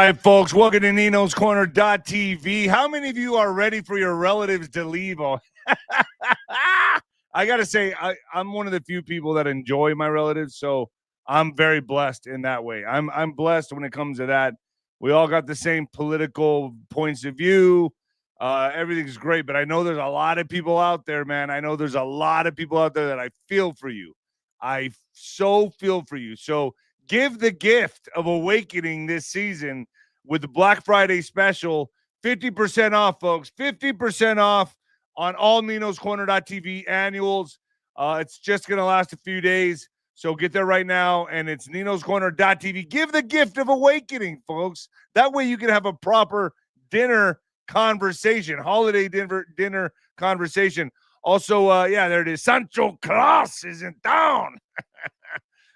right, folks, welcome to 𝗬𝗏𝗠𝗃𝗏𝗀𝗏. How many of you are ready for your relatives to leave? I got to say, I'm one of the few people that enjoy my relatives, so I'm very blessed in that way. I'm blessed when it comes to that. We all got the same political points of view. Everything's great, but I know there's a lot of people out there, man. I know there's a lot of people out there that I feel for you. I so feel for you. So give the gift of awakening this season with the Black Friday special. 50% off, folks. 50% off on all 𝗬𝗏𝗠𝗃𝗏𝗀𝗏 annuals. It's just going to last a few days. So get there right now, and it's 𝗬𝗏𝗠𝗃𝗏𝗀𝗏. Give the gift of awakening, folks. That way you can have a proper dinner conversation, holiday dinner conversation. Also, yeah, there it is. Sancho Claus is in town.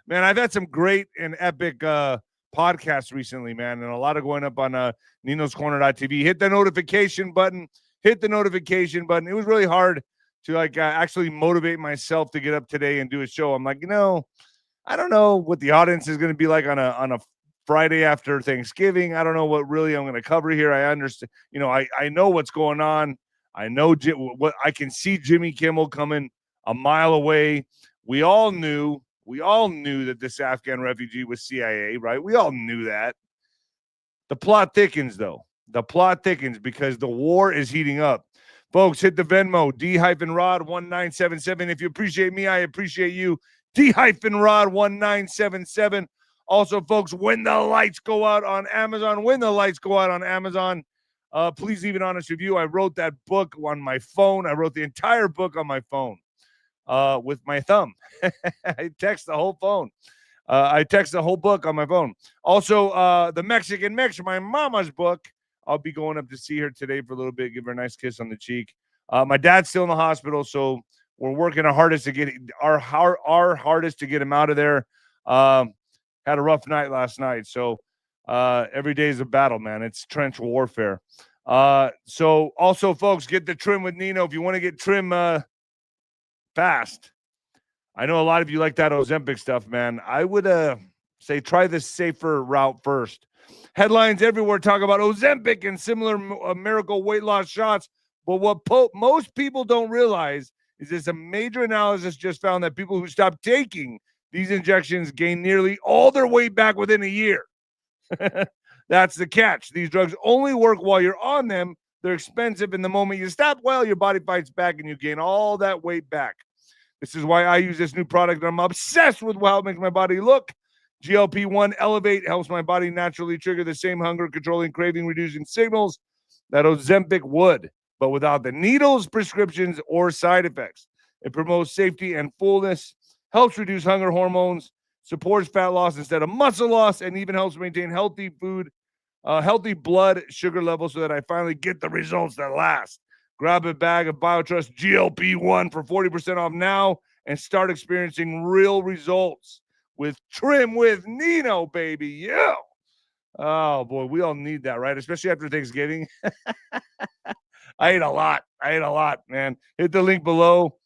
Man, I've had some great and epic podcasts recently, man, and a lot of going up on 𝗬𝗏𝗠𝗃𝗏𝗀𝗏. Hit the notification button. Hit the notification button. It was really hard to actually motivate myself to get up today and do a show. I'm like, I don't know what the audience is going to be like on a Friday after Thanksgiving. I don't know what really I'm going to cover here. I understand, I know what's going on. I know what I can see Jimmy Kimmel coming a mile away. We all knew that this Afghan refugee was CIA, right? We all knew that. The plot thickens, though. The plot thickens because the war is heating up. Folks, hit the Venmo, 𝗑-ROD1977. If you appreciate me, I appreciate you. 𝗑-ROD1977. Also, folks, when the lights go out on Amazon, please leave an honest review. I wrote that book on my phone. I wrote the entire book on my phone with my thumb. I text the whole phone. I text the whole book on my phone. Also, the Mexican Mix, my mama's book. I'll be going up to see her today for a little bit, give her a nice kiss on the cheek. My dad's still in the hospital, so we're working our hardest to get our hardest to get him out of there. Had a rough night last night, so every day is a battle, man. It's trench warfare. So also, folks, get the trim with Nino if you want to get trim fast. I know a lot of you like that Ozempic stuff, man. I would say try the safer route first. Headlines everywhere talk about Ozempic and similar miracle weight loss shots. But what most people don't realize is this: a major analysis just found that people who stopped taking these injections gain nearly all their weight back within a year. That's the catch. These drugs only work while you're on them. They're expensive, and the moment you stop, well, your body fights back and you gain all that weight back. This is why I use this new product. I'm obsessed with how it makes my body look. GLP-1 Elevate helps my body naturally trigger the same hunger, controlling, craving, reducing signals that Ozempic would, but without the needles, prescriptions, or side effects. It promotes safety and fullness, helps reduce hunger hormones, supports fat loss instead of muscle loss, and even helps maintain healthy blood sugar levels so that I finally get the results that last. Grab a bag of BioTrust GLP-1 for 40% off now and start experiencing real results with Trim with Nino, baby. Yeah. Oh, boy, we all need that, right? Especially after Thanksgiving. I ate a lot, man. Hit the link below.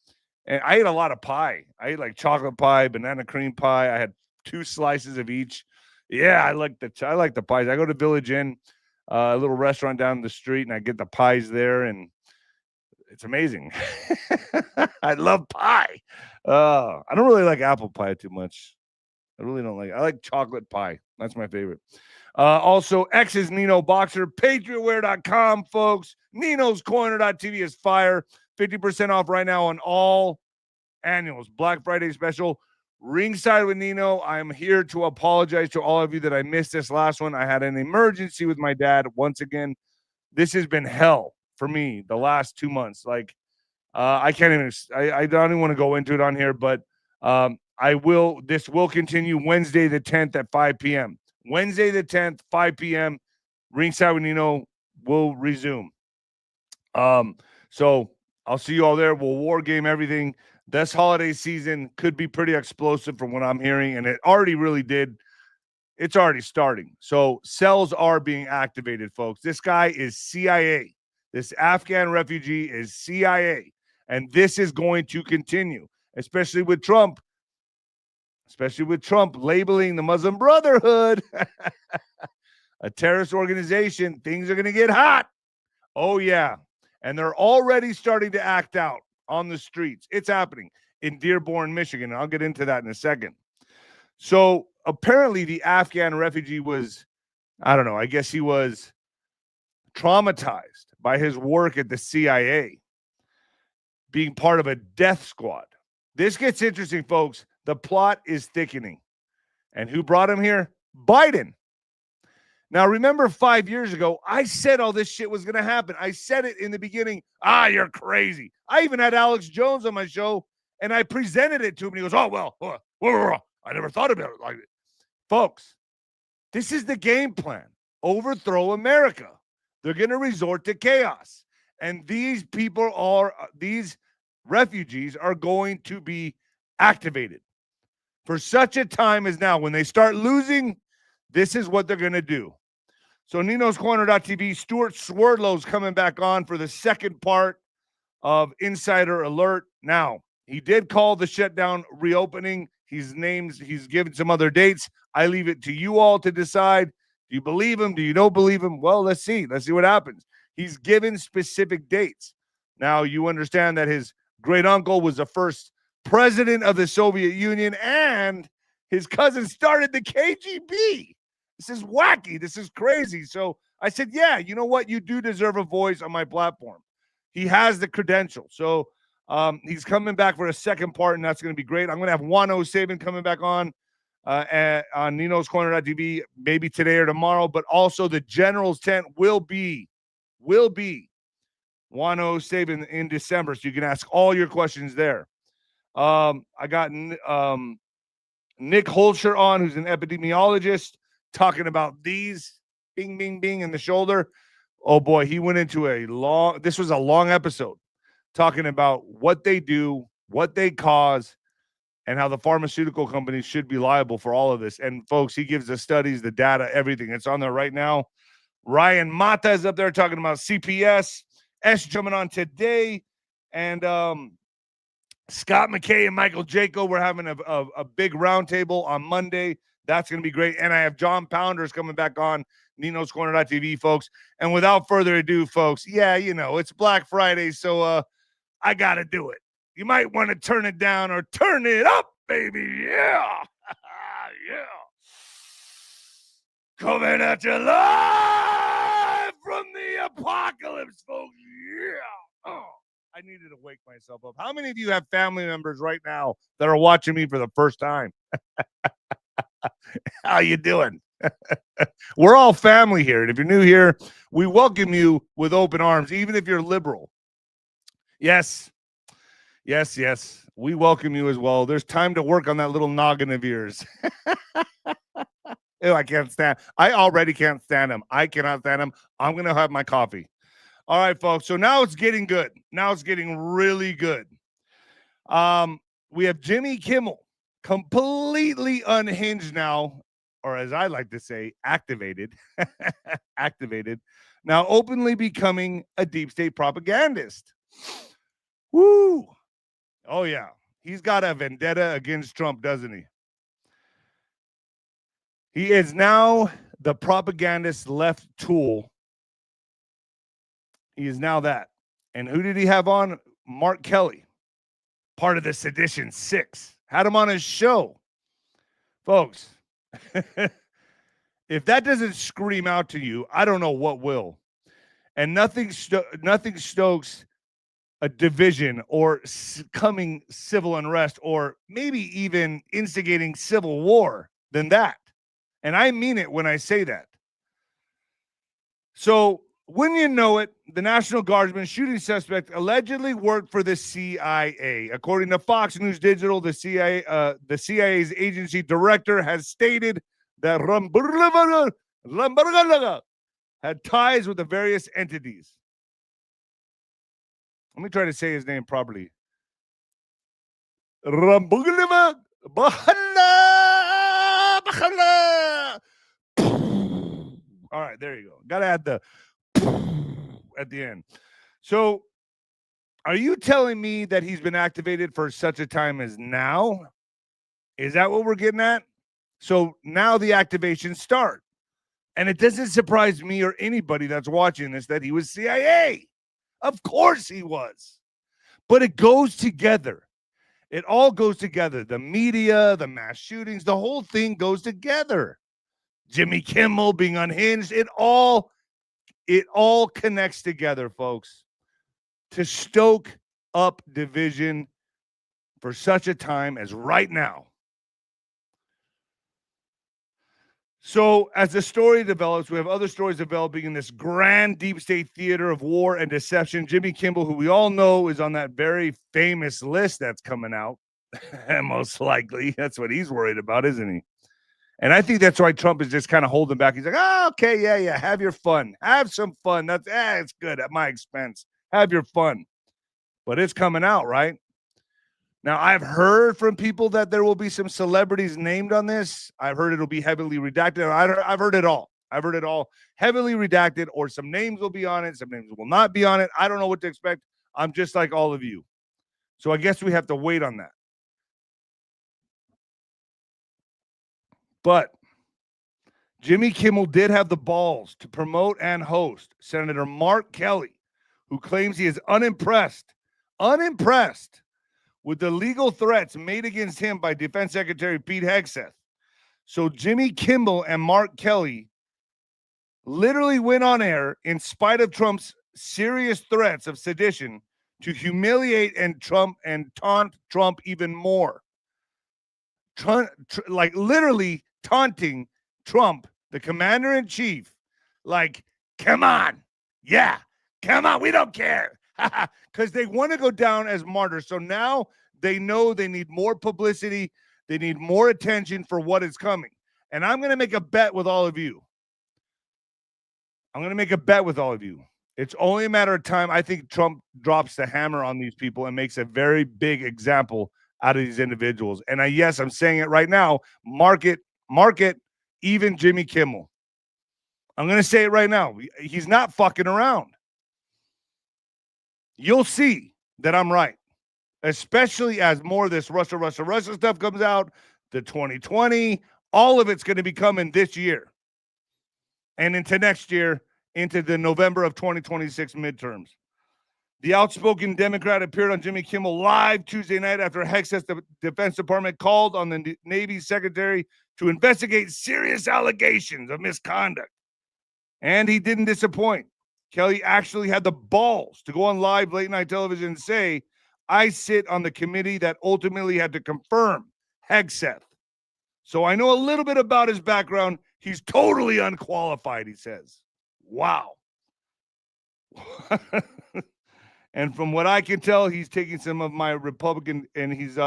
And I ate a lot of pie. I ate like chocolate pie, banana cream pie. I had 2 slices of each. Yeah, I like the pies. I go to Village Inn, a little restaurant down the street, and I get the pies there, and it's amazing. I love pie. I don't really like apple pie too much. I really don't like it. I like chocolate pie. That's my favorite. Also, X is Nino Boxer. PatriotWear.com, folks. 𝗬𝗏𝗠𝗃𝗏𝗀𝗏 is fire. 50% off right now on all annuals. Black Friday special. Ringside with Nino. I'm here to apologize to all of you that I missed this last one. I had an emergency with my dad once again. This has been hell for me the last 2 months. I can't even, I don't even want to go into it on here, but this will continue Wednesday the 10th at 5 p.m. Wednesday the 10th, 5 p.m. Ringside with Nino will resume. So I'll see you all there. We'll war game everything. This holiday season could be pretty explosive from what I'm hearing, and it already really did. It's already starting. So cells are being activated, folks. This guy is CIA. This Afghan refugee is CIA, and this is going to continue, especially with Trump labeling the Muslim Brotherhood a terrorist organization. Things are going to get hot. Oh, yeah. And they're already starting to act out on the streets. It's happening in Dearborn, Michigan. I'll get into that in a second. So apparently the Afghan refugee was, I don't know, I guess he was traumatized by his work at the CIA, being part of a death squad. This gets interesting, folks. The plot is thickening. And who brought him here? Biden. Now, remember 5 years ago, I said all this shit was going to happen. I said it in the beginning. You're crazy. I even had Alex Jones on my show, and I presented it to him. And he goes, I never thought about it like it. Folks, this is the game plan. Overthrow America. They're going to resort to chaos. And these refugees are going to be activated for such a time as now. When they start losing, this is what they're going to do. So 𝗬𝗏𝗠𝗏𝗏, Stuart Swerdlow's coming back on for the second part of Insider Alert. Now, he did call the shutdown reopening. He's given some other dates. I leave it to you all to decide. Do you believe him? Do you don't believe him? Well, let's see. Let's see what happens. He's given specific dates. Now, you understand that his great uncle was the first president of the Soviet Union, and his cousin started the KGB. This is wacky. This is crazy. So I said, yeah, you know what? You do deserve a voice on my platform. He has the credential. So he's coming back for a second part, and that's going to be great. I'm going to have 𝗬𝗏𝗍𝗶 coming back on 𝗬𝗏𝗠𝗏𝗏 maybe today or tomorrow, but also the general's tent will be 𝗬𝗏𝗍𝗶 in December, so you can ask all your questions there. I got Nick Holscher on, who's an epidemiologist, talking about these bing, bing, bing in the shoulder. Oh boy, he went into this was a long episode talking about what they do, what they cause, and how the pharmaceutical companies should be liable for all of this. And folks, he gives the studies, the data, everything. It's on there right now. Ryan Mata is up there talking about CPS. jumping on today. And Scott McKay and Michael Jaco, we're having a big roundtable on Monday. That's going to be great. And I have John Pounders coming back on 𝗬𝗏𝗠𝗏𝗏TV, folks. And without further ado, folks, yeah, it's Black Friday, so I got to do it. You might want to turn it down or turn it up, baby. Yeah. Yeah. Coming at you live from the apocalypse, folks. Yeah. Oh, I needed to wake myself up. How many of you have family members right now that are watching me for the first time? How you doing? We're all family here. And if you're new here, we welcome you with open arms, even if you're liberal. Yes. Yes, yes. We welcome you as well. There's time to work on that little noggin of yours. Ew, I can't stand. I already can't stand him. I cannot stand him. I'm going to have my coffee. All right, folks. So now it's getting good. Now it's getting really good. We have Jimmy Kimmel, completely unhinged now, or as I like to say, activated. Activated. Now openly becoming a deep state propagandist. Woo! Oh, yeah. He's got a vendetta against Trump, doesn't he? He is now the propagandist left tool. He is now that. And who did he have on? Mark Kelly, part of the Sedition 6. Had him on his show. Folks, if that doesn't scream out to you, I don't know what will. And nothing stokes a division or coming civil unrest or maybe even instigating civil war than that. And I mean it when I say that. So when you know it, the National Guardsman shooting suspect allegedly worked for the CIA. According to Fox News Digital, the CIA's agency director has stated that 𝗬𝗏𝗠𝗏𝗏 had ties with the various entities. Let me try to say his name properly. 𝗬𝗏𝗏𝗏𝗏. All right, there you go. Got to add the at the end. So, are you telling me that he's been activated for such a time as now? Is that what we're getting at? So now the activations start. And it doesn't surprise me or anybody that's watching this that he was CIA. Of course he was. But it goes together. It all goes together. The media, the mass shootings, the whole thing goes together. Jimmy Kimmel being unhinged, it all connects together, folks, to stoke up division for such a time as right now. So as the story develops, we have other stories developing in this grand deep state theater of war and deception. Jimmy Kimmel, who we all know is on that very famous list that's coming out, most likely. That's what he's worried about, isn't he? And I think that's why Trump is just kind of holding back. He's like, oh, okay, yeah, have your fun. Have some fun. That's it's good at my expense. Have your fun. But it's coming out, right? Now, I've heard from people that there will be some celebrities named on this. I've heard it'll be heavily redacted. I've heard it all. I've heard it all heavily redacted, or some names will be on it. Some names will not be on it. I don't know what to expect. I'm just like all of you. So I guess we have to wait on that. But Jimmy Kimmel did have the balls to promote and host Senator Mark Kelly, who claims he is unimpressed with the legal threats made against him by Defense Secretary Pete Hegseth. So Jimmy Kimmel and Mark Kelly literally went on air in spite of Trump's serious threats of sedition to humiliate and taunt Trump even more. Like literally taunting Trump, the commander-in-chief, like, come on. Yeah, come on. We don't care. Because they want to go down as martyrs. So now they know they need more publicity. They need more attention for what is coming. And I'm going to make a bet with all of you. It's only a matter of time. I think Trump drops the hammer on these people and makes a very big example out of these individuals. And yes, I'm saying it right now. Mark it, even Jimmy Kimmel. I'm going to say it right now. He's not fucking around. You'll see that I'm right, especially as more of this Russia stuff comes out, the 2020, all of it's going to be coming this year and into next year, into the November of 2026 midterms. The outspoken Democrat appeared on Jimmy Kimmel Live Tuesday night after Hegseth's Defense Department called on the Navy Secretary to investigate serious allegations of misconduct. And he didn't disappoint. Kelly actually had the balls to go on live late night television and say, I sit on the committee that ultimately had to confirm Hegseth. So I know a little bit about his background. He's totally unqualified, he says. Wow. And from what I can tell, he's taking some of my Republican, and he's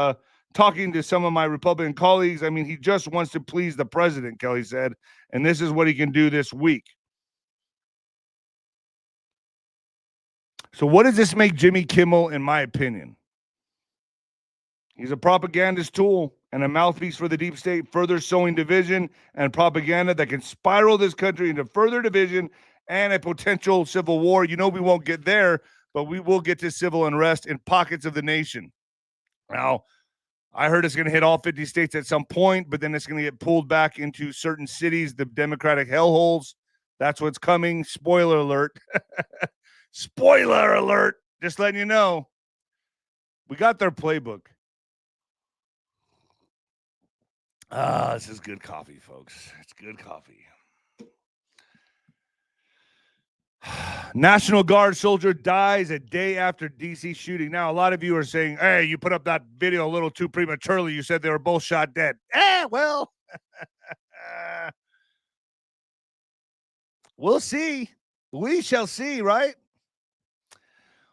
talking to some of my Republican colleagues. I mean, he just wants to please the president, Kelly said, and this is what he can do this week. So what does this make Jimmy Kimmel, in my opinion? He's a propagandist tool and a mouthpiece for the deep state, further sowing division and propaganda that can spiral this country into further division and a potential civil war. You know, we won't get there, but we will get to civil unrest in pockets of the nation. Now, I heard it's going to hit all 50 states at some point, but then it's going to get pulled back into certain cities, the Democratic hellholes. That's what's coming. Spoiler alert. Spoiler alert. Just letting you know. We got their playbook. This is good coffee, folks. It's good coffee. National Guard soldier dies a day after D.C. shooting. Now, a lot of you are saying, hey, you put up that video a little too prematurely. You said they were both shot dead. Well, we'll see. We shall see, right?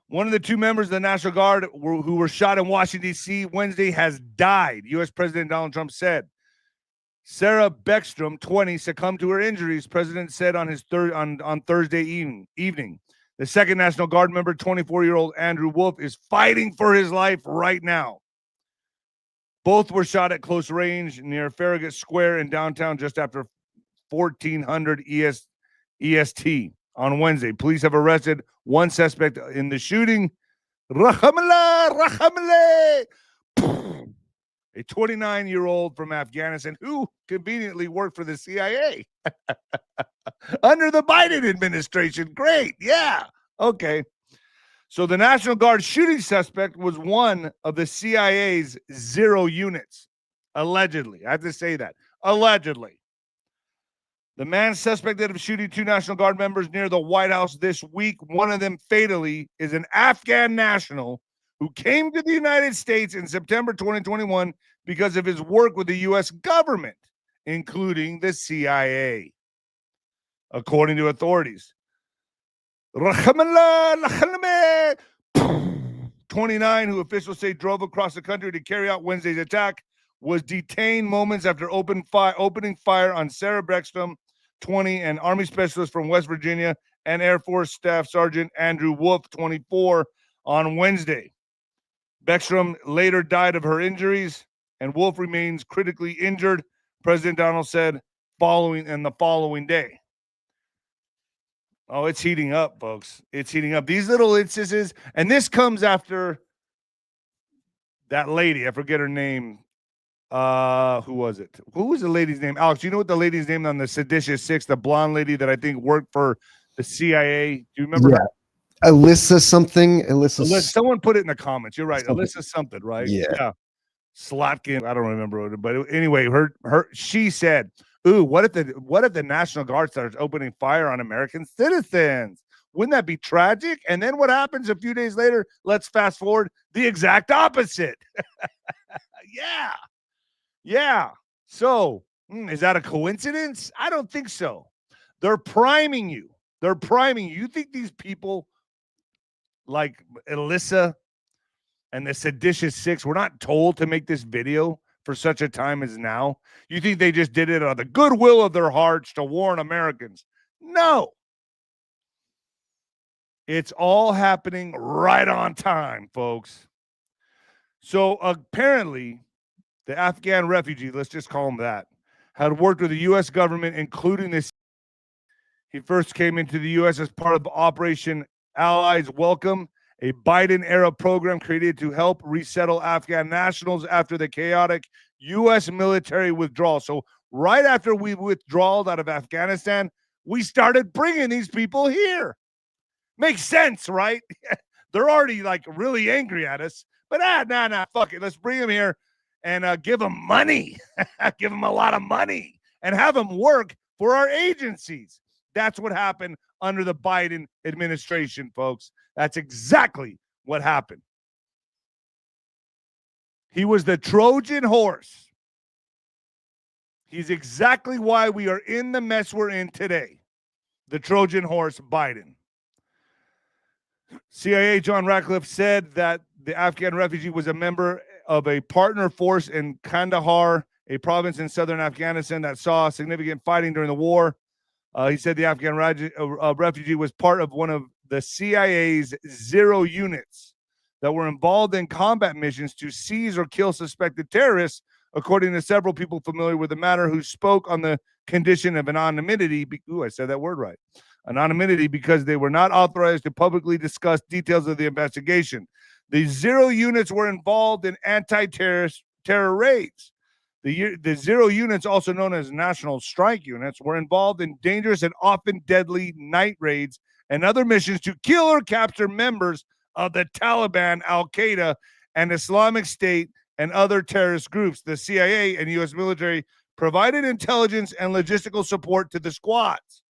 One of the two members of the National Guard who were shot in Washington, D.C. Wednesday has died, U.S. President Donald Trump said. 𝗬𝗶𝗹, 20, succumbed to her injuries, President said on Thursday evening. The second National Guard member, 24-year-old Andrew Wolf, is fighting for his life right now. Both were shot at close range near Farragut Square in downtown just after 1400 EST on Wednesday. Police have arrested one suspect in the shooting. A 29-year-old from Afghanistan who conveniently worked for the CIA. Under the Biden administration. Great. Yeah. Okay. So the National Guard shooting suspect was one of the CIA's 0 units. Allegedly. I have to say that. Allegedly. The man suspected of shooting 2 National Guard members near the White House this week, one of them fatally, is an Afghan national who came to the United States in September 2021 because of his work with the U.S. government, including the CIA, according to authorities. 29, who officials say drove across the country to carry out Wednesday's attack, was detained moments after opening fire on Sarah Breckstrom, 20, an Army specialist from West Virginia, and Air Force Staff Sergeant Andrew Wolf, 24, on Wednesday. Beckstrom later died of her injuries, and Wolf remains critically injured, President Donald said the following day. Oh, it's heating up, folks. It's heating up. These little instances, and this comes after that lady. I forget her name. Who was it? Who was the lady's name? Alex, do you know what the lady's name on the seditious 6, the blonde lady that I think worked for the CIA? Do you remember her? 𝗬𝗏 something. Someone put it in the comments. You're right. 𝗬𝗏 something, right? Yeah. Slotkin. I don't remember it, but anyway, she said, "Ooh, what if the National Guard starts opening fire on American citizens? Wouldn't that be tragic?" And then what happens a few days later? Let's fast forward. The exact opposite. Yeah. So, is that a coincidence? I don't think so. They're priming you. You think these people like 𝗬𝗏 and the seditious 6 were not told to make this video for such a time as now? You think they just did it out of the goodwill of their hearts to warn Americans? No. It's all happening right on time, folks. So apparently, the Afghan refugee, let's just call him that, had worked with the U.S. government, including this. He first came into the U.S. as part of Operation Allies Welcome, a Biden-era program created to help resettle Afghan nationals after the chaotic U.S. military withdrawal. So right after we withdrawed out of Afghanistan, we started bringing these people here. Makes sense, right? They're already like really angry at us, but fuck it. Let's bring them here and give them money. Give them a lot of money and have them work for our agencies. That's what happened under the Biden administration, folks. That's exactly what happened. He was the Trojan horse. He's exactly why we are in the mess we're in today. The Trojan horse, Biden. CIA John Ratcliffe said that the Afghan refugee was a member of a partner force in Kandahar, a province in southern Afghanistan that saw significant fighting during the war. He said the Afghan refugee was part of one of the CIA's 0 units that were involved in combat missions to seize or kill suspected terrorists, according to several people familiar with the matter who spoke on the condition of anonymity. I said that word right. Anonymity, because they were not authorized to publicly discuss details of the investigation. The 0 units were involved in terror raids. The 0 units, also known as National Strike Units, were involved in dangerous and often deadly night raids and other missions to kill or capture members of the Taliban, Al-Qaeda, and Islamic State and other terrorist groups. The CIA and U.S. military provided intelligence and logistical support to the squads.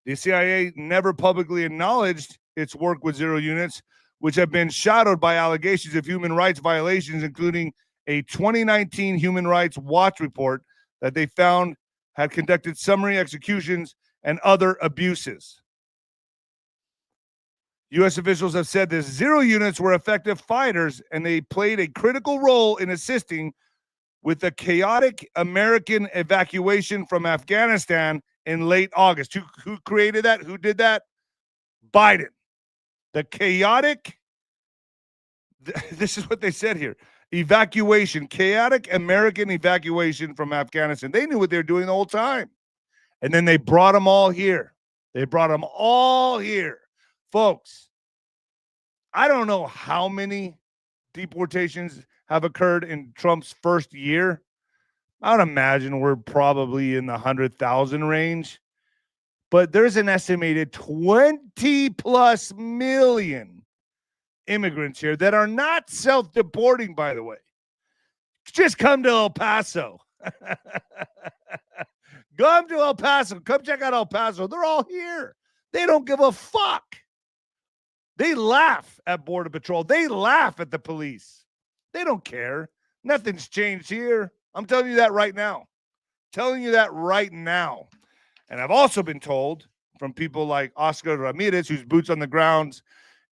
The CIA never publicly acknowledged its work with 0 units, which have been shadowed by allegations of human rights violations, including a 2019 Human Rights Watch report that they found had conducted summary executions and other abuses. U.S. officials have said the 0 units were effective fighters and they played a critical role in assisting with the chaotic American evacuation from Afghanistan in late August. Who created that? Who did that? Biden. The chaotic, this is what they said here. Chaotic American evacuation from Afghanistan. They knew what they were doing the whole time. And then they brought them all here. Folks, I don't know how many deportations have occurred in Trump's first year. I would imagine we're probably in the 100,000 range. but there's an estimated 20 plus million immigrants here that are not self-deporting, by the way. Just come to El Paso. Come to El Paso. Come check out El Paso. They're all here. They don't give a fuck. They laugh at Border Patrol. They laugh at the police. They don't care. Nothing's changed here. I'm telling you that right now. Telling you that right now. And I've also been told from people like Oscar Ramirez, who's boots on the ground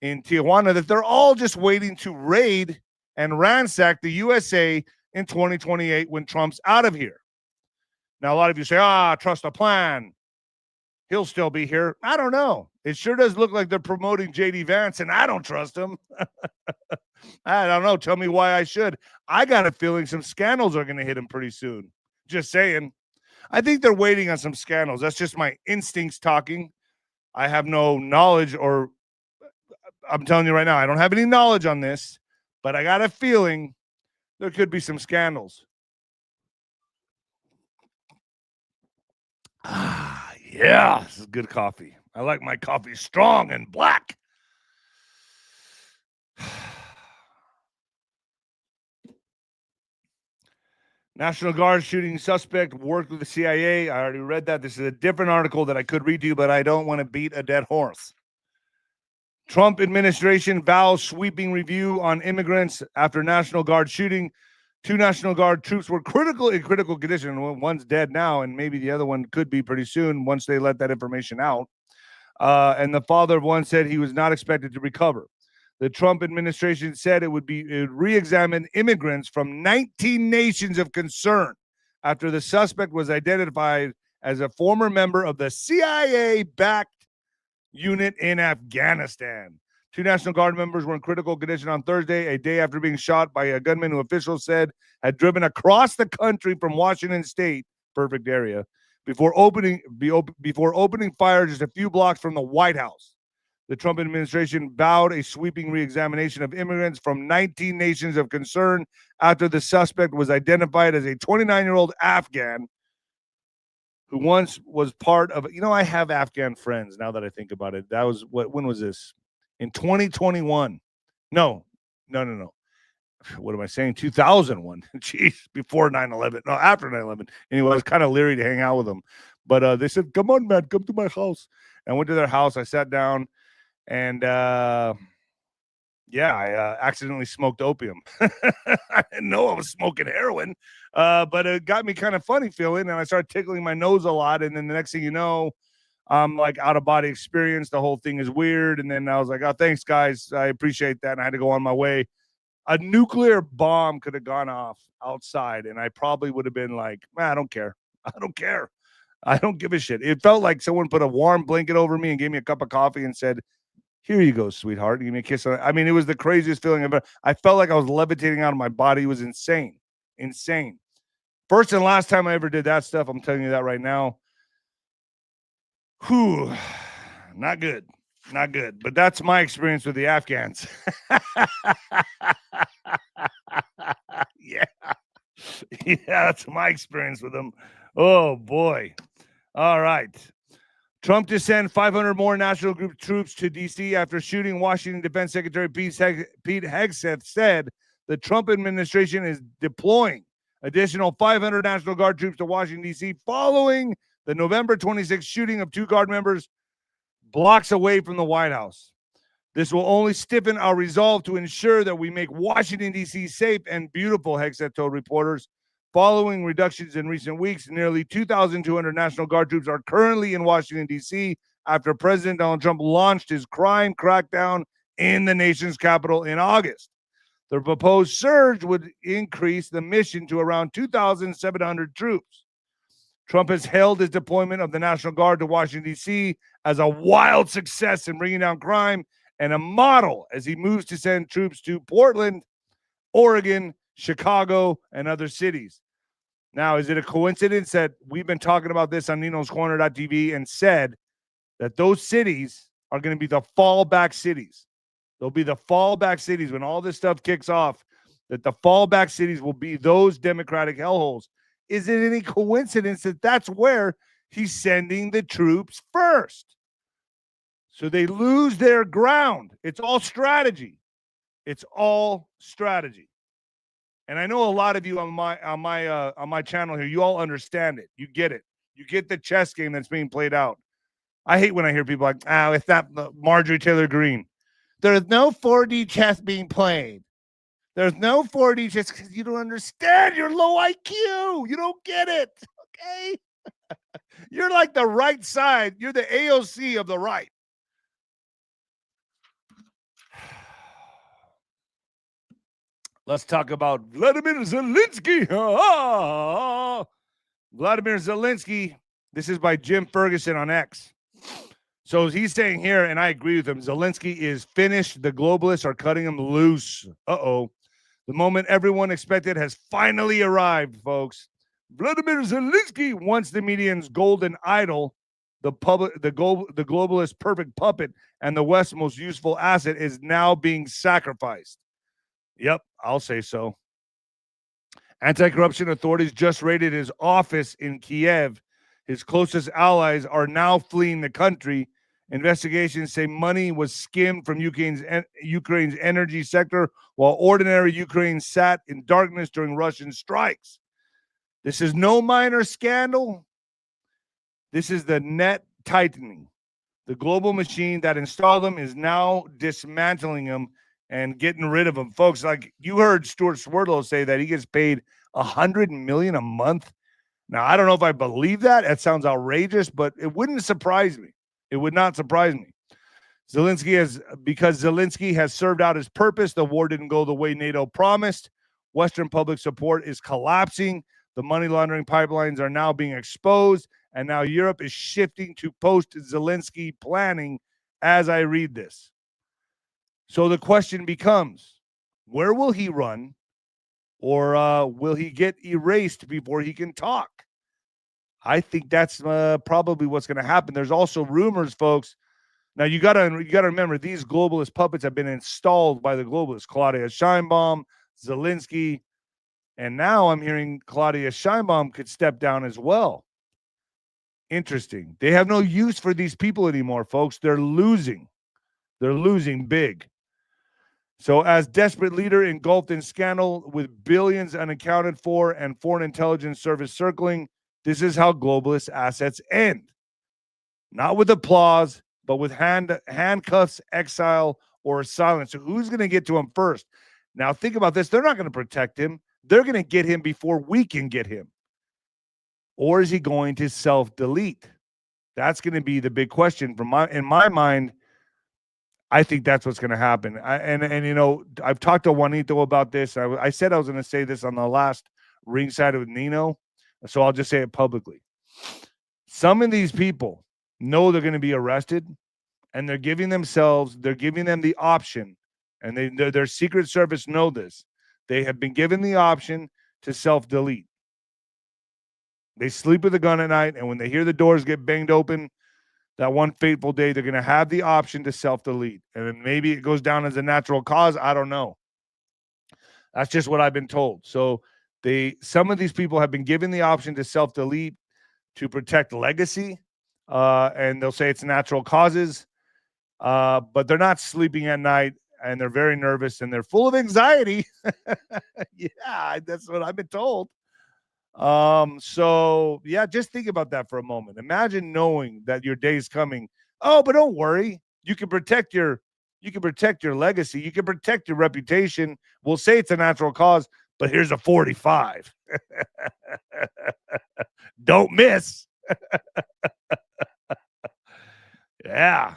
in Tijuana, that they're all just waiting to raid and ransack the USA in 2028 when Trump's out of here. Now, a lot of you say, trust a plan. He'll still be here. I don't know. It sure does look like they're promoting J.D. Vance, and I don't trust him. I don't know. Tell me why I should. I got a feeling some scandals are going to hit him pretty soon. Just saying. I think they're waiting on some scandals. That's just my instincts talking. I have no knowledge, or I'm telling you right now, I don't have any knowledge on this, but I got a feeling there could be some scandals. Yeah, this is good coffee. I like my coffee strong and black. National Guard shooting suspect worked with the CIA. I already read that. This is a different article that I could read to you, but I don't want to beat a dead horse. Trump administration vows sweeping review on immigrants after National Guard shooting. 2 National Guard troops were in critical condition. One's dead now, and maybe the other one could be pretty soon once they let that information out. And the father of one said he was not expected to recover. The Trump administration said it would re-examine immigrants from 19 nations of concern after the suspect was identified as a former member of the CIA-backed unit in Afghanistan. 2 National Guard members were in critical condition on Thursday, a day after being shot by a gunman who officials said had driven across the country from Washington State, perfect area, before opening fire just a few blocks from the White House. The Trump administration vowed a sweeping re-examination of immigrants from 19 nations of concern after the suspect was identified as a 29-year-old Afghan who once was part of, I have Afghan friends now that I think about it. That was, when was this? In 2021. No. What am I saying? 2001. Jeez, before 9/11. No, after 9/11. Anyway, I was kind of leery to hang out with them. But they said, come on, man, come to my house. And I went to their house. I sat down. And, I accidentally smoked opium. I didn't know I was smoking heroin, but it got me kind of funny feeling, and I started tickling my nose a lot, and then the next thing you know, I'm like out-of-body experience. The whole thing is weird, and then I was like, oh, thanks, guys. I appreciate that, and I had to go on my way. A nuclear bomb could have gone off outside, and I probably would have been like, man, I don't care. I don't care. I don't give a shit. It felt like someone put a warm blanket over me and gave me a cup of coffee and said, here you go, sweetheart. Give me a kiss. I mean, it was the craziest feeling ever. I felt like I was levitating out of my body. It was insane. Insane. First and last time I ever did that stuff. I'm telling you that right now. Whew. Not good. Not good. But that's my experience with the Afghans. Yeah. Yeah, that's my experience with them. Oh, boy. All right. Trump to send 500 more National Group troops to D.C. after shooting. Washington Defense Secretary Pete Hegseth said the Trump administration is deploying additional 500 National Guard troops to Washington, D.C. following the November 26th shooting of 2 Guard members blocks away from the White House. This will only stiffen our resolve to ensure that we make Washington, D.C. safe and beautiful, Hegseth told reporters. Following reductions in recent weeks, nearly 2,200 National Guard troops are currently in Washington, D.C. after President Donald Trump launched his crime crackdown in the nation's capital in August. The proposed surge would increase the mission to around 2,700 troops. Trump has hailed his deployment of the National Guard to Washington, D.C. as a wild success in bringing down crime and a model as he moves to send troops to Portland, Oregon, Chicago, and other cities. Now, is it a coincidence that we've been talking about this on Nino'sCorner.tv and said that those cities are going to be the fallback cities? They'll be the fallback cities when all this stuff kicks off, that the fallback cities will be those Democratic hellholes. Is it any coincidence that that's where He's sending the troops first. So they lose their ground. It's all strategy. It's all strategy. And I know a lot of you on my channel here, you all understand it. You get it. You get the chess game that's being played out. I hate when I hear people like, it's not Marjorie Taylor Greene. There's no 4D chess being played. There's no 4D chess because you don't understand. You're low IQ. You don't get it. Okay? You're like the right side. You're the AOC of the right. Let's talk about Vladimir Zelensky. Vladimir Zelensky. This is by Jim Ferguson on X. So he's saying here, and I agree with him, Zelensky is finished. The globalists are cutting him loose. The moment everyone expected has finally arrived, folks. Vladimir Zelensky, once the median's golden idol, the globalist perfect puppet, and the West's most useful asset, is now being sacrificed. Yep, I'll say so. Anti-corruption authorities just raided his office in Kiev. His closest allies are now fleeing the country. Investigations say money was skimmed from Ukraine's energy sector, while ordinary Ukraine sat in darkness during Russian strikes. This is no minor scandal. This is the net tightening. The global machine that installed them is now dismantling them and getting rid of them. Folks, like you heard 𝗬𝗏 say that he gets paid $100 million a month. Now, I don't know if I believe that. That sounds outrageous, but it wouldn't surprise me. It would not surprise me. Because Zelensky has served out his purpose. The war didn't go the way NATO promised. Western public support is collapsing. The money laundering pipelines are now being exposed. And now Europe is shifting to post-Zelensky planning as I read this. So the question becomes, where will he run? Or will he get erased before he can talk? I think that's probably what's going to happen. There's also rumors, folks. Now, you gotta remember, these globalist puppets have been installed by the globalists. 𝗬𝗏cie𝗰𝗶𝗹, Zelensky. And now I'm hearing 𝗬𝗏cie𝗰𝗶 could step down as well. Interesting. They have no use for these people anymore, folks. They're losing. They're losing big. So as desperate leader engulfed in scandal with billions unaccounted for and foreign intelligence service circling, this is how globalist assets end. Not with applause, but with handcuffs, exile, or silence. So who's going to get to him first? Now think about this. They're not going to protect him. They're going to get him before we can get him. Or is he going to self-delete? That's going to be the big question. In my mind, I think that's what's going to happen. And you know, I've talked to Juanito about this. I said I was going to say this on the last Ringside with Nino, so I'll just say it publicly. Some of these people know they're going to be arrested, and they're giving them the option, and their Secret Service know this. They have been given the option to self-delete. They sleep with a gun at night, and when they hear the doors get banged open, that one fateful day, they're going to have the option to self-delete. And then maybe it goes down as a natural cause. I don't know. That's just what I've been told. So some of these people have been given the option to self-delete to protect legacy. And they'll say it's natural causes. But they're not sleeping at night, and they're very nervous, and they're full of anxiety. Yeah, that's what I've been told. So yeah, just think about that for a moment. Imagine knowing that your day's coming. Oh, but don't worry. You can protect your legacy. You can protect your reputation. We'll say it's a natural cause, but here's a 45. Don't miss. Yeah,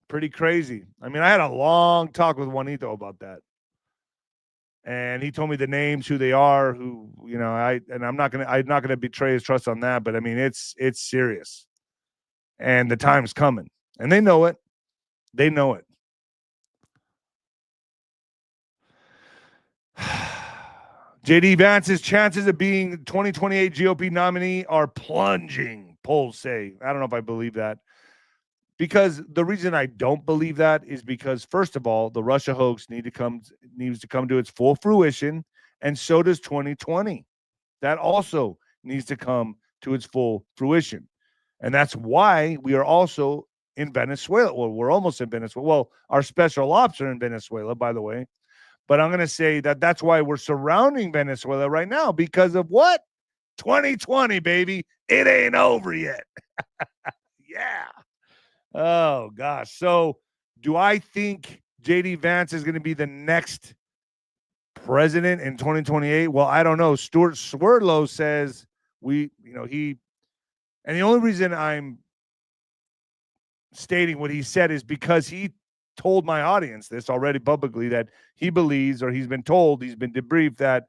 pretty crazy. I mean, I had a long talk with Juanito about that. And he told me the names, who they are, who, you know, I'm not gonna betray his trust on that, but I mean, it's serious. And the time's coming. And they know it. They know it. J.D. Vance's chances of being 2028 GOP nominee are plunging, polls say. I don't know if I believe that. Because the reason I don't believe that is because, first of all, the Russia hoax needs to come to its full fruition, and so does 2020. That also needs to come to its full fruition. And that's why we are also in Venezuela. Well, we're almost in Venezuela. Well, our special ops are in Venezuela, by the way. But I'm going to say that that's why we're surrounding Venezuela right now, because of what? 2020, baby. It ain't over yet. Yeah. Oh, gosh. So do I think J.D. Vance is going to be the next president in 2028? Well, I don't know. 𝗬𝗏𝗡𝗏 says and the only reason I'm stating what he said is because he told my audience this already publicly, that he believes, or he's been told, he's been debriefed, that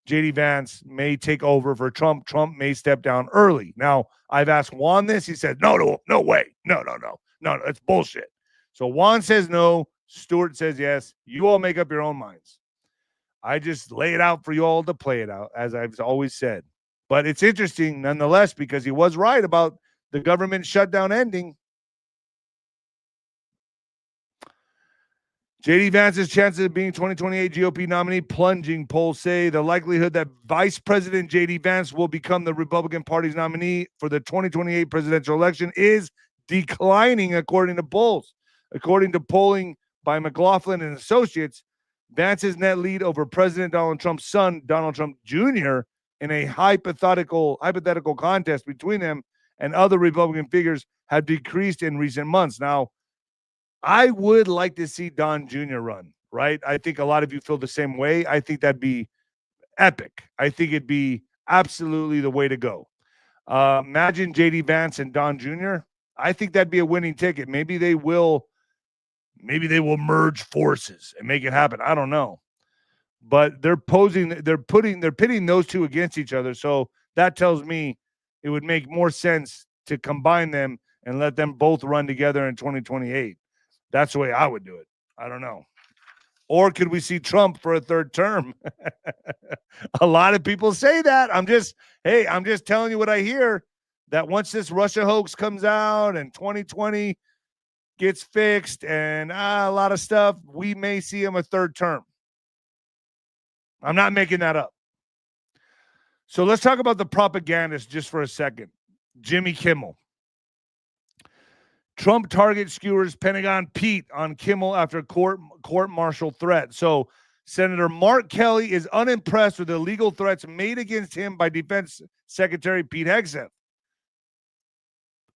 J.D. Vance may take over for Trump. Trump may step down early. Now, I've asked Juan this. He said, no way. No, it's bullshit. So Juan says no. Stuart says yes. You all make up your own minds. I just lay it out for you all to play it out, as I've always said. But it's interesting nonetheless, because he was right about the government shutdown ending. J.D. Vance's chances of being 2028 GOP nominee plunging. Polls say the likelihood that Vice President J.D. Vance will become the Republican Party's nominee for the 2028 presidential election is declining, according to polls. According to polling by McLaughlin and Associates, Vance's net lead over President Donald Trump's son, Donald Trump Jr., in a hypothetical contest between them and other Republican figures have decreased in recent months. Now, I would like to see Don Jr. run, right? I think a lot of you feel the same way. I think that'd be epic. I think it'd be absolutely the way to go. Imagine J.D. Vance and Don Jr. I think that'd be a winning ticket. Maybe they will merge forces and make it happen. I don't know. But they're pitting those two against each other. So that tells me it would make more sense to combine them and let them both run together in 2028. That's the way I would do it. I don't know. Or could we see Trump for a third term? A lot of people say that. I'm just telling you what I hear, that once this Russia hoax comes out and 2020 gets fixed and a lot of stuff, we may see him a third term. I'm not making that up. So let's talk about the propagandist just for a second. Jimmy Kimmel. Trump target skewers Pentagon Pete on Kimmel after court-martial threat. So Senator Mark Kelly is unimpressed with the legal threats made against him by Defense Secretary Pete Hegseth.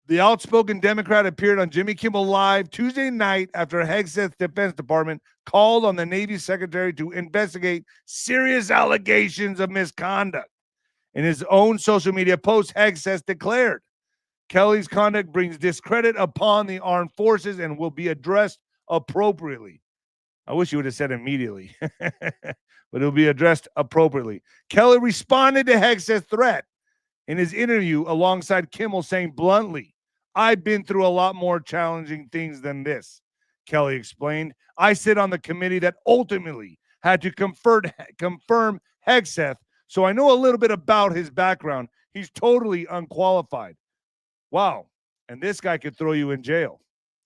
The outspoken Democrat appeared on Jimmy Kimmel Live Tuesday night after Hegseth's Defense Department called on the Navy Secretary to investigate serious allegations of misconduct. In his own social media post, Hegseth declared, Kelly's conduct brings discredit upon the armed forces and will be addressed appropriately. I wish you would have said immediately, but it'll be addressed appropriately. Kelly responded to Hegseth's threat in his interview alongside Kimmel, saying bluntly, I've been through a lot more challenging things than this. Kelly explained, I sit on the committee that ultimately had to confirm Hegseth, so I know a little bit about his background. He's totally unqualified. Wow. And this guy could throw you in jail.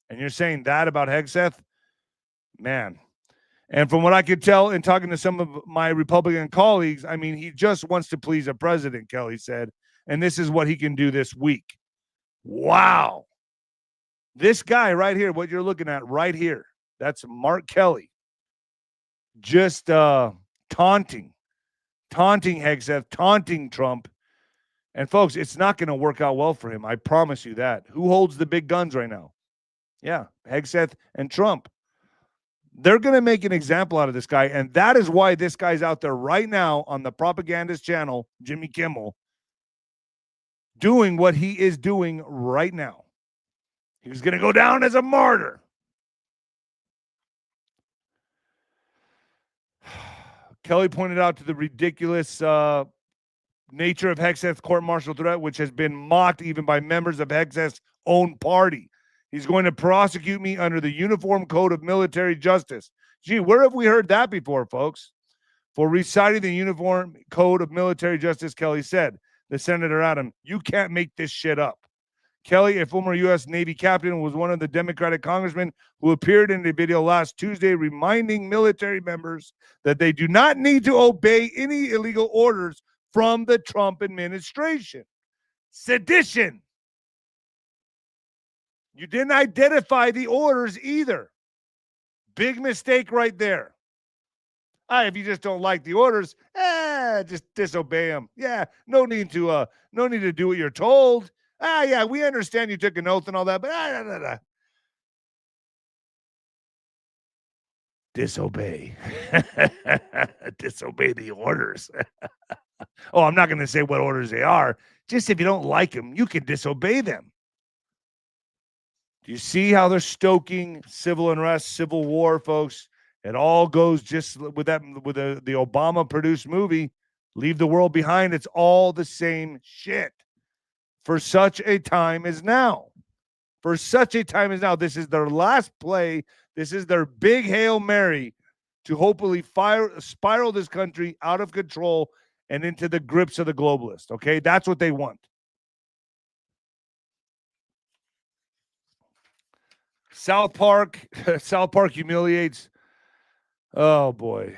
And you're saying that about Hegseth? Man. And from what I could tell in talking to some of my Republican colleagues, I mean, he just wants to please a president, Kelly said. And this is what he can do this week. Wow. This guy right here, what you're looking at right here, that's Mark Kelly. Just taunting Hegseth, taunting Trump. And folks, it's not going to work out well for him. I promise you that. Who holds the big guns right now? Yeah, Hegseth and Trump. They're going to make an example out of this guy. And that is why this guy's out there right now on the propagandist channel, Jimmy Kimmel, doing what he is doing right now. He's going to go down as a martyr. Kelly pointed out to the ridiculous nature of Hegseth's court-martial threat, which has been mocked even by members of Hegseth's own party. He's going to prosecute me under the Uniform Code of Military Justice. Gee, where have we heard that before, folks? For reciting the Uniform Code of Military Justice, Kelly said, the Senator Adam, you can't make this shit up. Kelly, a former U.S. Navy captain, was one of the Democratic congressmen who appeared in a video last Tuesday reminding military members that they do not need to obey any illegal orders from the Trump administration. Sedition. You didn't identify the orders either. Big mistake right there. If you just don't like the orders, just disobey them. Yeah, no need to do what you're told. Yeah, we understand you took an oath and all that, but disobey. Disobey the orders. Oh, I'm not going to say what orders they are. Just if you don't like them, you can disobey them. Do you see how they're stoking civil unrest, civil war, folks? It all goes just with the Obama-produced movie, Leave the World Behind. It's all the same shit. For such a time as now. For such a time as now. This is their last play. This is their big Hail Mary to hopefully spiral this country out of control and into the grips of the globalists. Okay? That's what they want. South Park humiliates. Oh boy.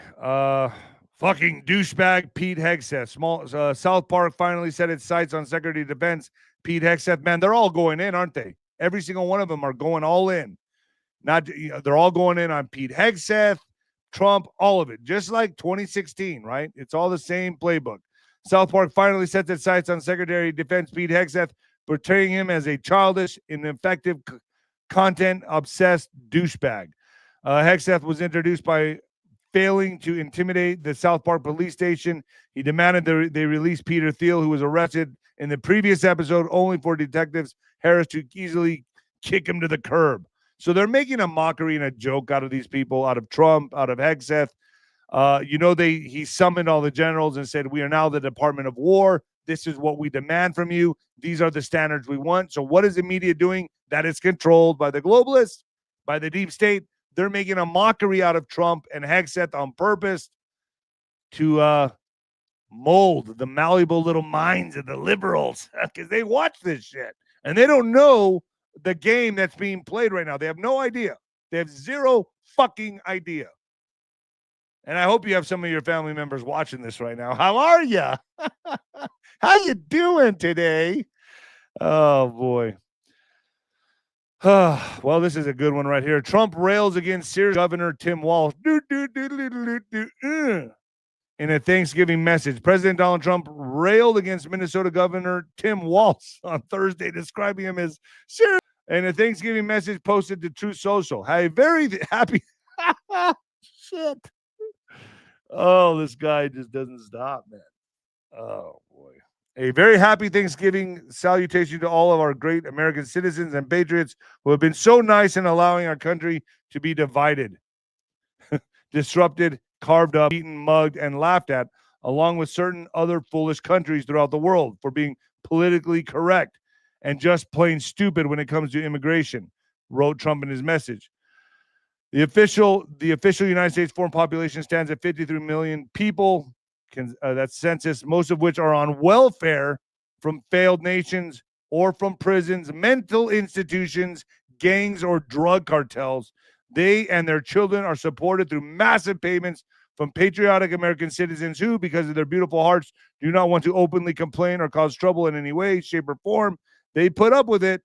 Fucking douchebag Pete Hegseth. South Park finally set its sights on Secretary of Defense Pete Hegseth. Man, they're all going in, aren't they? Every single one of them are going all in. They're all going in on Pete Hegseth, Trump, all of it. Just like 2016, right? It's all the same playbook. South Park finally sets its sights on Secretary of Defense Pete Hegseth, portraying him as a childish, ineffective, content-obsessed douchebag. Hegseth was introduced by failing to intimidate the South Park police station. He demanded they release Peter Thiel, who was arrested in the previous episode, only for Detectives Harris to easily kick him to the curb. So they're making a mockery and a joke out of these people, out of Trump, out of Hegseth. He summoned all the generals and said, we are now the Department of War. This is what we demand from you. These are the standards we want. So what is the media doing? That is controlled by the globalists, by the deep state. They're making a mockery out of Trump and Hegseth on purpose to mold the malleable little minds of the liberals because they watch this shit and they don't know the game that's being played right now. They have no idea. They have zero fucking idea. And I hope you have some of your family members watching this right now. How are you? How you doing today? Oh, boy. Well, this is a good one right here. Trump rails against Syria Governor Tim Walz in a Thanksgiving message. President Donald Trump railed against Minnesota Governor Tim Walz on Thursday, describing him as Syria. In a Thanksgiving message posted to Truth Social. Hey, very happy. Shit. Oh, this guy just doesn't stop, man. Oh, boy. A very happy Thanksgiving salutation to all of our great American citizens and patriots who have been so nice in allowing our country to be divided, disrupted, carved up, eaten, mugged, and laughed at, along with certain other foolish countries throughout the world for being politically correct and just plain stupid when it comes to immigration, wrote Trump in his message. The official United States foreign population stands at 53 million people. That's census, most of which are on welfare from failed nations or from prisons, mental institutions, gangs, or drug cartels. They and their children are supported through massive payments from patriotic American citizens who, because of their beautiful hearts, do not want to openly complain or cause trouble in any way, shape, or form. They put up with it,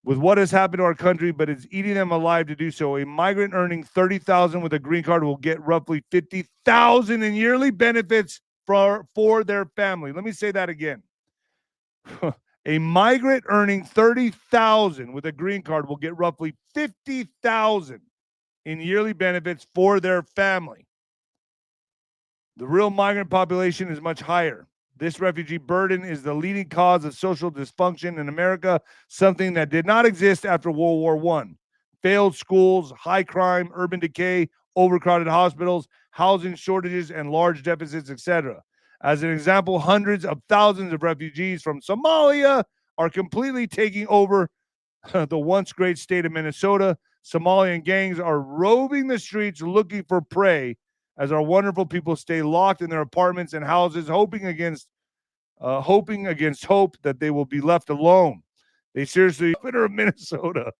with what has happened to our country, but it's eating them alive to do so. A migrant earning $30,000 with a green card will get roughly $50,000 in yearly benefits for their family. Let me say that again. A migrant earning $30,000 with a green card will get roughly $50,000 in yearly benefits for their family. The real migrant population is much higher. This refugee burden is the leading cause of social dysfunction in America, something that did not exist after World War I. Failed schools, high crime, urban decay, overcrowded hospitals, housing shortages, and large deficits, etc. As an example, hundreds of thousands of refugees from Somalia are completely taking over the once great state of Minnesota. Somalian gangs are roving the streets looking for prey as our wonderful people stay locked in their apartments and houses, hoping against hope that they will be left alone. They seriously, Governor of Minnesota,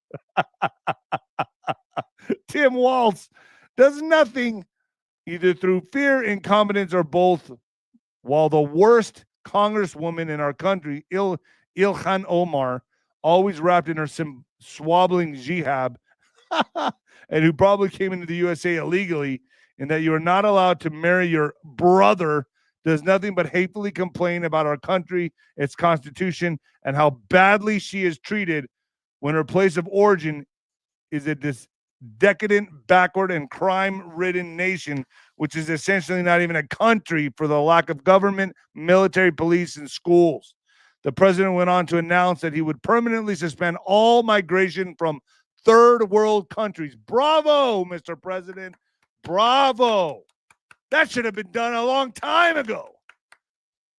Tim Walz, does nothing, either through fear, incompetence, or both, while the worst congresswoman in our country, Ilhan Omar, always wrapped in her swabbling jihad, and who probably came into the USA illegally, and that you are not allowed to marry your brother, does nothing but hatefully complain about our country, its constitution, and how badly she is treated when her place of origin is a decadent, backward, and crime-ridden nation, which is essentially not even a country for the lack of government, military, police, and schools. The president went on to announce that he would permanently suspend all migration from third world countries. Bravo, Mr. President. Bravo. That should have been done a long time ago.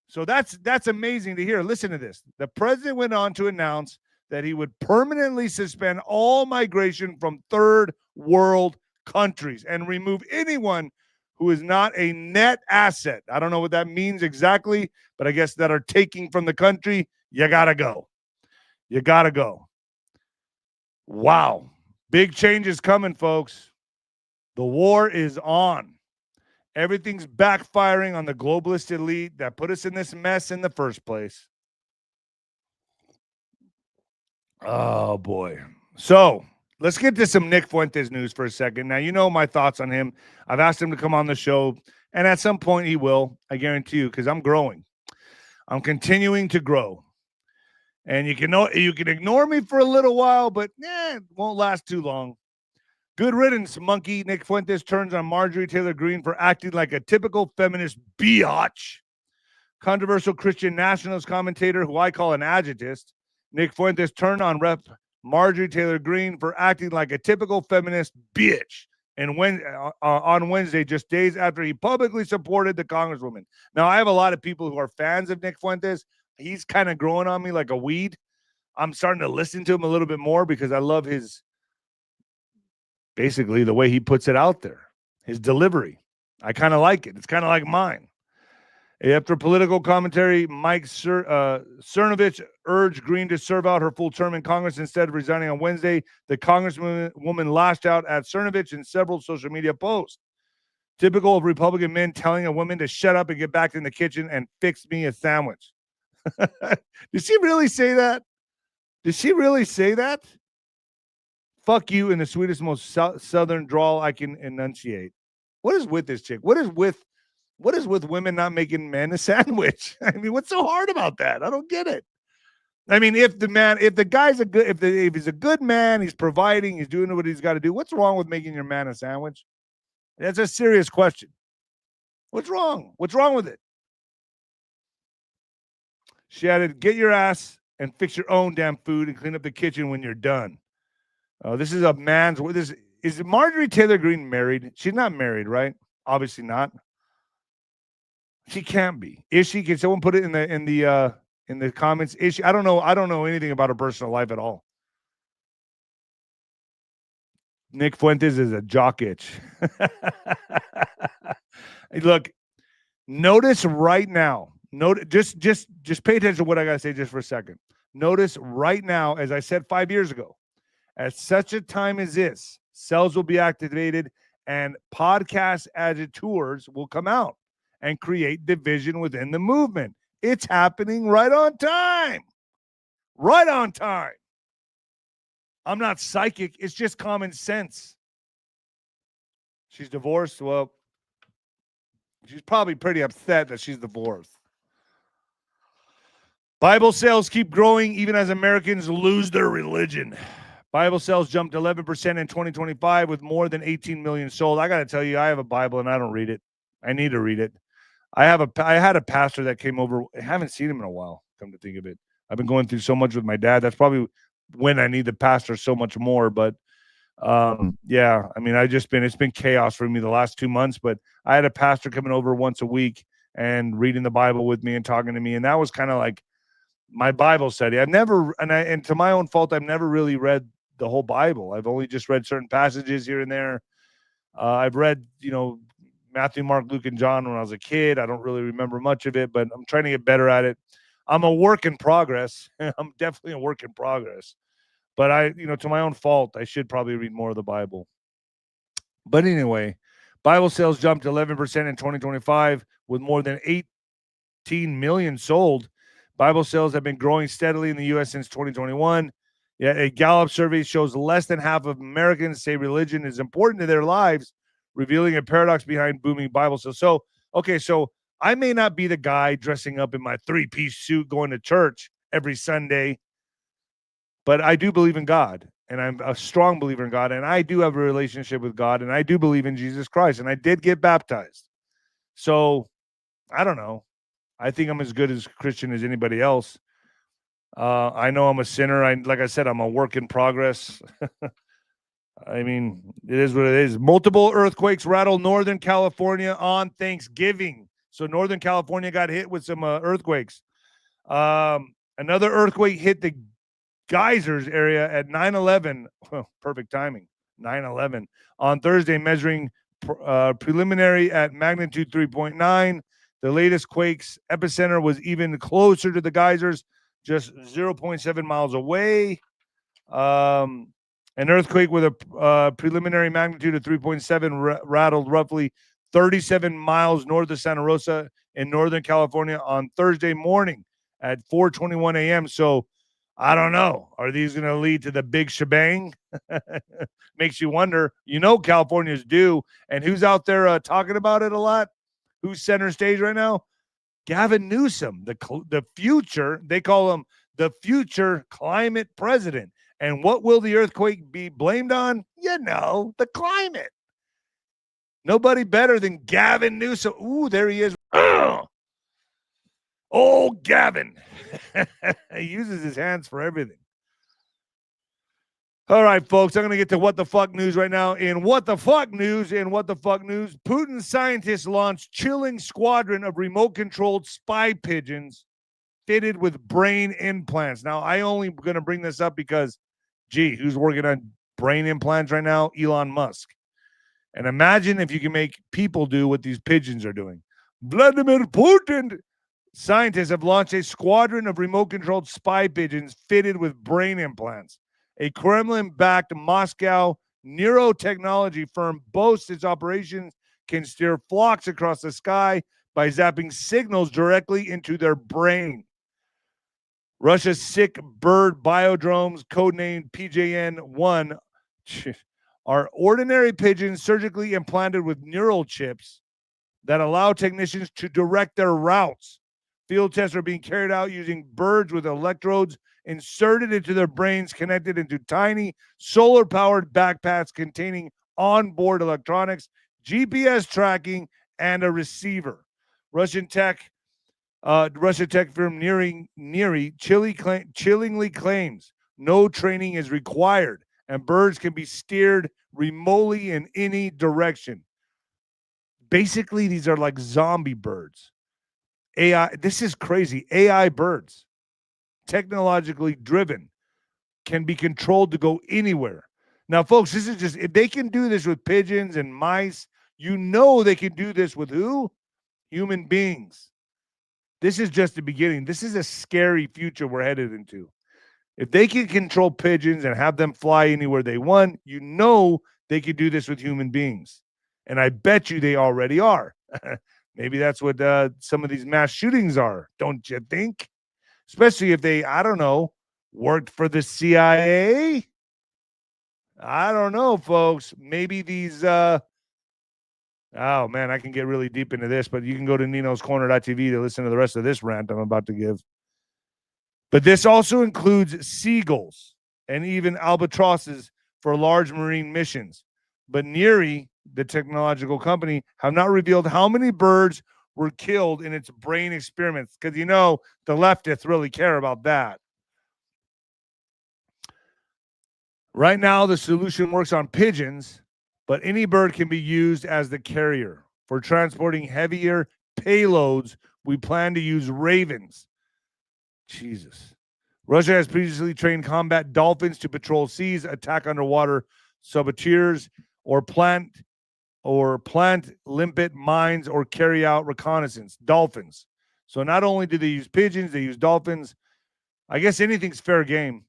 So that's amazing to hear. Listen to this. The president went on to announce that he would permanently suspend all migration from third world countries and remove anyone who is not a net asset. I don't know what that means exactly, but I guess that are taking from the country. You got to go. You got to go. Wow. Big changes coming, folks. The war is on. Everything's backfiring on the globalist elite that put us in this mess in the first place. Oh, boy. So let's get to some Nick Fuentes news for a second. Now, you know my thoughts on him. I've asked him to come on the show, and at some point he will, I guarantee you, because I'm growing. I'm continuing to grow. And you can ignore me for a little while, but it won't last too long. Good riddance, monkey. Nick Fuentes turns on Marjorie Taylor Greene for acting like a typical feminist biatch. Controversial Christian nationalist commentator, who I call an agitist, Nick Fuentes turned on Rep. Marjorie Taylor Greene for acting like a typical feminist bitch. And on Wednesday, just days after he publicly supported the Congresswoman. Now, I have a lot of people who are fans of Nick Fuentes. He's kind of growing on me like a weed. I'm starting to listen to him a little bit more because I love basically the way he puts it out there, his delivery. I kind of like it. It's kind of like mine. After political commentary, Mike 𝗀𝗏𝗃 urged Greene to serve out her full term in Congress instead of resigning on Wednesday. The Congresswoman lashed out at 𝗀𝗏𝗃 in several social media posts. Typical of Republican men telling a woman to shut up and get back in the kitchen and fix me a sandwich. Did she really say that? Did she really say that? Fuck you in the sweetest, most southern drawl I can enunciate. What is with this chick? What is with women not making men a sandwich? I mean, what's so hard about that? I don't get it. I mean, if he's a good man, he's providing, he's doing what he's got to do. What's wrong with making your man a sandwich? That's a serious question. What's wrong? What's wrong with it? She added, get your ass and fix your own damn food and clean up the kitchen when you're done. This is a man's. Is Marjorie Taylor Greene married? She's not married, right? Obviously not. She can't be. Is she? Can someone put it in the comments? Is she? I don't know. I don't know anything about her personal life at all. Nick Fuentes is a jock itch. Look, notice right now. Just pay attention to what I gotta say just for a second. Notice right now, as I said 5 years ago, at such a time as this, cells will be activated and podcast agitators will come out and create division within the movement. It's happening right on time. Right on time. I'm not psychic. It's just common sense. She's divorced. Well, she's probably pretty upset that she's divorced. Bible sales keep growing even as Americans lose their religion. Bible sales jumped 11% in 2025 with more than 18 million sold. I got to tell you, I have a Bible and I don't read it. I need to read it. I had a pastor that came over. I haven't seen him in a while, come to think of it. I've been going through so much with my dad. That's probably when I need the pastor so much more. But yeah, I mean, it's been chaos for me the last 2 months, but I had a pastor coming over once a week and reading the Bible with me and talking to me. And that was kind of like my Bible study. And to my own fault, I've never really read the whole Bible. I've only just read certain passages here and there. I've read, Matthew, Mark, Luke, and John when I was a kid. I don't really remember much of it, but I'm trying to get better at it. I'm a work in progress. I'm definitely a work in progress. But to my own fault, I should probably read more of the Bible. But anyway, Bible sales jumped 11% in 2025 with more than 18 million sold. Bible sales have been growing steadily in the U.S. since 2021. Yet a Gallup survey shows less than half of Americans say religion is important to their lives, revealing a paradox behind booming Bible sales. So, okay, so I may not be the guy dressing up in my three-piece suit going to church every Sunday, but I do believe in God, and I'm a strong believer in God, and I do have a relationship with God, and I do believe in Jesus Christ, and I did get baptized. So, I don't know. I think I'm as good as Christian as anybody else. I know I'm a sinner. Like I said, I'm a work in progress. I mean, it is what it is. Multiple earthquakes rattled Northern California on Thanksgiving. So Northern California got hit with some earthquakes. Another earthquake hit the geysers area at 9/11. Well, perfect timing. 9/11 on Thursday, measuring preliminary at magnitude 3.9. The latest quake's epicenter was even closer to the geysers, just 0.7 miles away. An earthquake with a preliminary magnitude of 3.7 rattled roughly 37 miles north of Santa Rosa in Northern California on Thursday morning at 4:21 a.m. So I don't know. Are these going to lead to the big shebang? Makes you wonder. You know, California's due. And who's out there talking about it a lot? Who's center stage right now? Gavin Newsom, the future, they call him the future climate president. And what will the earthquake be blamed on? You know, the climate. Nobody better than Gavin Newsom. Ooh, there he is. Oh, Gavin. He uses his hands for everything. All right, folks, I'm going to get to what the fuck news right now. In what the fuck news, Putin scientists launched chilling squadron of remote-controlled spy pigeons fitted with brain implants. Now, I only going to bring this up because, gee, who's working on brain implants right now? Elon Musk. And imagine if you can make people do what these pigeons are doing. Vladimir Putin. Scientists have launched a squadron of remote-controlled spy pigeons fitted with brain implants. A Kremlin-backed Moscow neurotechnology firm boasts its operations can steer flocks across the sky by zapping signals directly into their brain. Russia's sick bird biodromes, codenamed PJN-1, are ordinary pigeons surgically implanted with neural chips that allow technicians to direct their routes. Field tests are being carried out using birds with electrodes inserted into their brains, connected into tiny solar-powered backpacks containing onboard electronics, GPS tracking, and a receiver. Russian tech firm 𝗬𝗃 chillingly claims no training is required, and birds can be steered remotely in any direction. Basically, these are like zombie birds. AI, this is crazy. AI birds, technologically driven, can be controlled to go anywhere. Now, folks, this is just, if they can do this with pigeons and mice, you know they can do this with who? Human beings. This is just the beginning. This is a scary future we're headed into. If they can control pigeons and have them fly anywhere they want, you know they could do this with human beings. And I bet you they already are. Maybe that's what some of these mass shootings are, don't you think? Especially if they, I don't know, worked for the CIA. I don't know, folks. Maybe these, oh man, I can get really deep into this, but you can go to ninoscorner.tv to listen to the rest of this rant I'm about to give. But this also includes seagulls and even albatrosses for large marine missions. But 𝗫𝗍, the technological company, have not revealed how many birds were killed in its brain experiments, because you know the leftists really care about that. Right now, the solution works on pigeons, but any bird can be used as the carrier. For transporting heavier payloads, we plan to use ravens. Jesus. Russia has previously trained combat dolphins to patrol seas, attack underwater saboteurs, or plant limpet mines, or carry out reconnaissance. Dolphins. So not only do they use pigeons, they use dolphins. I guess anything's fair game.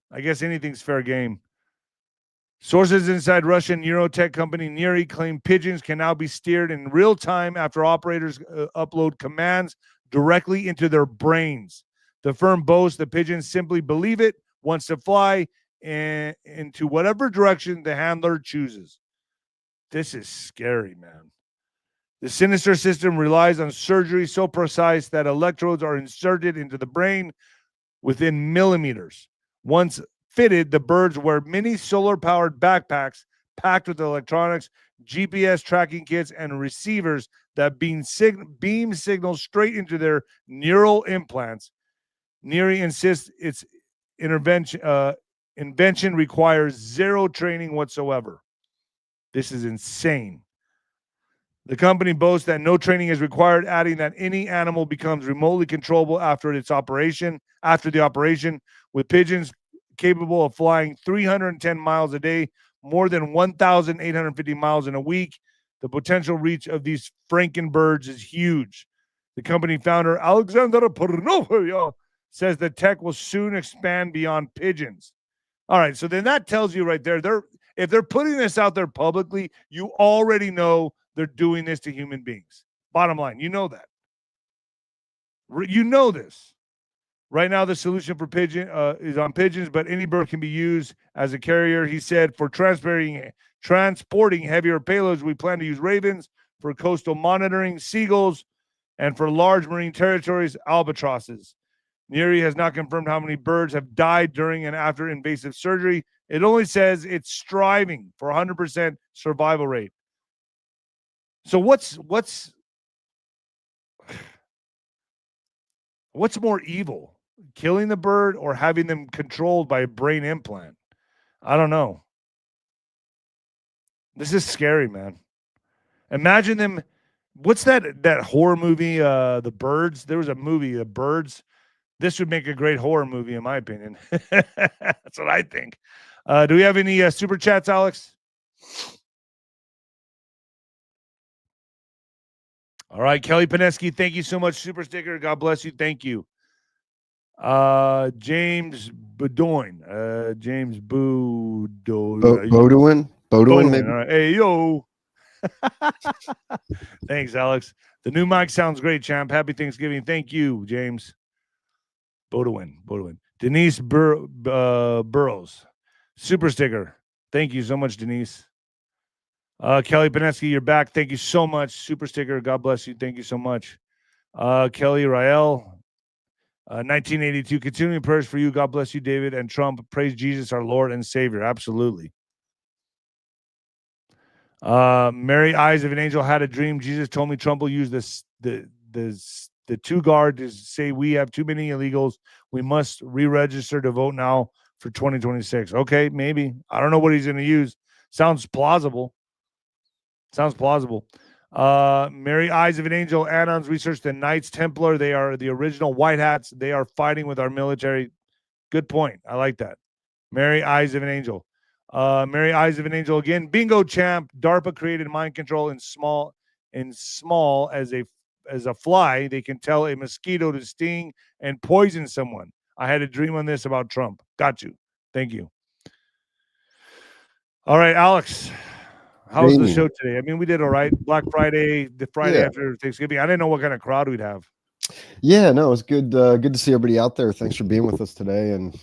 Sources inside Russian neurotech company 𝗫𝗍 claim pigeons can now be steered in real time after operators upload commands directly into their brains. The firm boasts the pigeons simply believe it wants to fly into whatever direction the handler chooses. This is scary, man. The sinister system relies on surgery so precise that electrodes are inserted into the brain within millimeters. Once fitted, the birds wear mini solar-powered backpacks packed with electronics, GPS tracking kits, and receivers that beam signals straight into their neural implants. 𝗫𝗏 insists its invention requires zero training whatsoever. This is insane. The company boasts that no training is required, adding that any animal becomes remotely controllable after the operation, with pigeons capable of flying 310 miles a day, more than 1,850 miles in a week. The potential reach of these Frankenbirds is huge. The company founder, 𝗦𝗵𝗶𝗹 says the tech will soon expand beyond pigeons. All right, so then that tells you right there, if they're putting this out there publicly, you already know they're doing this to human beings. Bottom line, you know that. You know this. Right now, the solution for pigeon is on pigeons, but any bird can be used as a carrier. He said, for transporting heavier payloads, we plan to use ravens, for coastal monitoring, seagulls, and for large marine territories, albatrosses. 𝗫𝗏 has not confirmed how many birds have died during and after invasive surgery. It only says it's striving for 100% survival rate. So what's more evil, killing the bird or having them controlled by a brain implant? I don't know. This is scary, man. Imagine them. What's that horror movie? The Birds. There was a movie, The Birds. This would make a great horror movie, in my opinion. That's what I think. Do we have any super chats, Alex? All right, 𝗀𝗂𝗶𝗀𝗍, thank you so much. Super sticker. God bless you. Thank you. James Bedoin. James Bodewin, maybe. All right. Hey, yo. Thanks, Alex. The new mic sounds great, champ. Happy Thanksgiving. Thank you, James. Bodewin. Denise Burrows. Super sticker. Thank you so much, Denise. 𝗀𝗂𝗶𝗀𝗍, you're back. Thank you so much. Super sticker. God bless you. Thank you so much. Kelly Rael. 1982. Continuing prayers for you. God bless you, David and Trump. Praise Jesus, our Lord and Savior. Absolutely. Mary Eyes of an Angel had a dream. Jesus told me Trump will use the two guard to say we have too many illegals. We must re-register to vote now for 2026. Okay, maybe. I don't know what he's going to use. Sounds plausible. Mary Eyes of an Angel. Anons researched the Knights Templar. They are the original white hats. They are fighting with our military. Good point. I like that. Mary Eyes of an Angel. Mary Eyes of an Angel again. Bingo champ. DARPA created mind control in small as a fly. They can tell a mosquito to sting and poison someone. I had a dream on this about Trump. Got you. Thank you. All right, Alex. How was the show today? I mean, we did all right. Black Friday, the Friday after Thanksgiving. I didn't know what kind of crowd we'd have. Yeah, no, it was good. Good to see everybody out there. Thanks for being with us today, and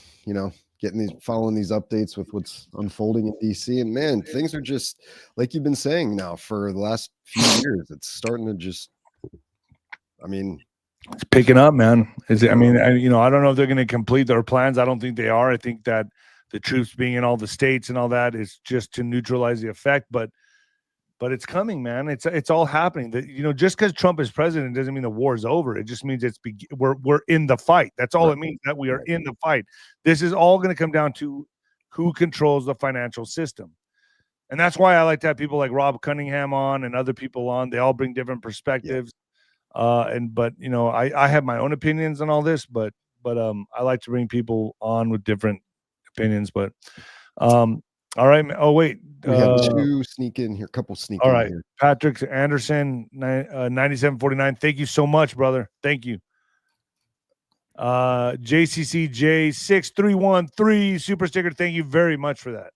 following these updates with what's unfolding in DC. And man, things are just like you've been saying now for the last few years. It's starting to just. I mean, it's picking up, man. I don't know if they're going to complete their plans. I don't think they are. I think that the troops being in all the states and all that is just to neutralize the effect, but it's coming, man. It's all happening. Just because Trump is president doesn't mean the war is over. It just means we're in the fight. That's all it means, that we are in the fight. This is all going to come down to who controls the financial system. And that's why I like to have people like Rob Cunningham on and other people on. They all bring different perspectives. I have my own opinions on all this, but I like to bring people on with different opinions. But all right. Oh, wait. We have two sneak in here, couple sneak all right. in here. Patrick Anderson, 9749. Thank you so much, brother. Thank you. 𝗬𝗏𝗂𝗁𝗍631 super sticker. Thank you very much for that.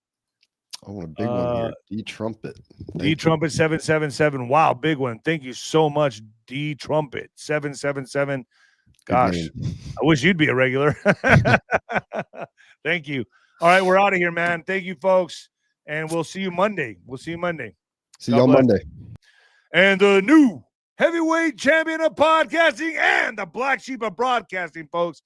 Oh, a big one here. 𝗬𝗏𝗶𝗃. 𝗬𝗏𝗃777. Wow, big one. Thank you so much, 𝗬𝗏𝗃777. Gosh, I wish you'd be a regular. Thank you. All right, we're out of here, man. Thank you, folks. And we'll see you Monday. See God y'all bless. Monday. And the new heavyweight champion of podcasting and the black sheep of broadcasting, folks.